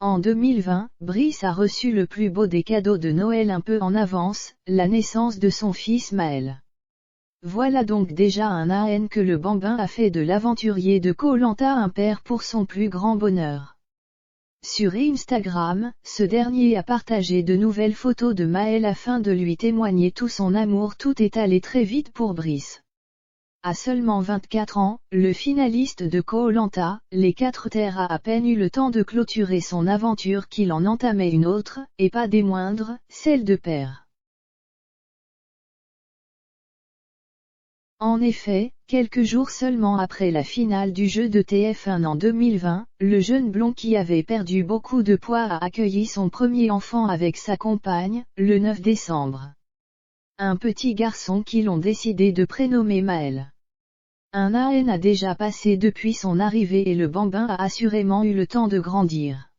En 2020, Brice a reçu le plus beau des cadeaux de Noël un peu en avance, la naissance de son fils Maël. Voilà donc déjà un AN que le bambin a fait de l'aventurier de Koh-Lanta un père pour son plus grand bonheur. Sur Instagram, ce dernier a partagé de nouvelles photos de Maël afin de lui témoigner tout son amour. Tout est allé très vite pour Brice. À seulement 24 ans, le finaliste de Koh-Lanta, les 4 terres a à peine eu le temps de clôturer son aventure qu'il en entamait une autre, et pas des moindres, celle de père. En effet, quelques jours seulement après la finale du jeu de TF1 en 2020, le jeune blond qui avait perdu beaucoup de poids a accueilli son premier enfant avec sa compagne, le 9 décembre. Un petit garçon qu'ils ont décidé de prénommer Maël. Un AN a déjà passé depuis son arrivée et le bambin a assurément eu le temps de grandir.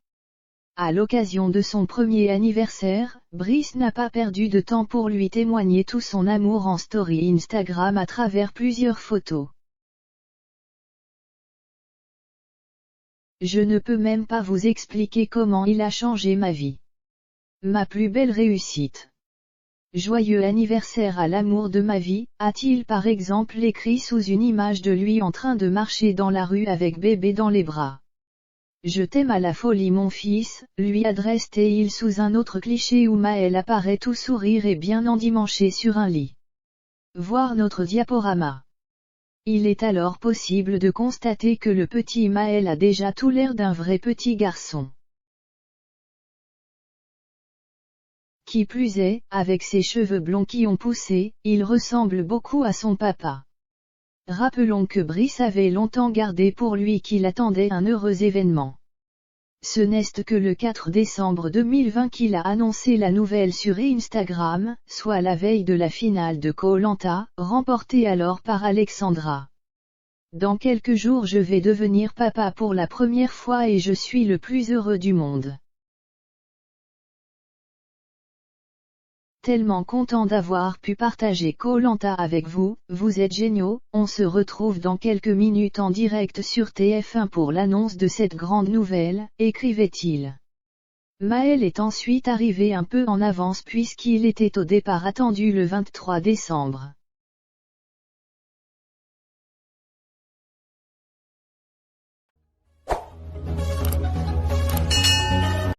À l'occasion de son premier anniversaire, Brice n'a pas perdu de temps pour lui témoigner tout son amour en story Instagram à travers plusieurs photos. Je ne peux même pas vous expliquer comment il a changé ma vie. Ma plus belle réussite. Joyeux anniversaire à l'amour de ma vie, a-t-il par exemple écrit sous une image de lui en train de marcher dans la rue avec bébé dans les bras. Je t'aime à la folie mon fils, lui adresse-t-il sous un autre cliché où Maël apparaît tout sourire et bien endimanché sur un lit. Voir notre diaporama. Il est alors possible de constater que le petit Maël a déjà tout l'air d'un vrai petit garçon. Qui plus est, avec ses cheveux blonds qui ont poussé, il ressemble beaucoup à son papa. Rappelons que Brice avait longtemps gardé pour lui qu'il attendait un heureux événement. Ce n'est que le 4 décembre 2020 qu'il a annoncé la nouvelle sur Instagram, soit la veille de la finale de Koh-Lanta, remportée alors par Alexandra. Dans quelques jours je vais devenir papa pour la première fois et je suis le plus heureux du monde. Tellement content d'avoir pu partager Koh-Lanta avec vous, vous êtes géniaux, on se retrouve dans quelques minutes en direct sur TF1 pour l'annonce de cette grande nouvelle, écrivait-il. Maël est ensuite arrivé un peu en avance puisqu'il était au départ attendu le 23 décembre.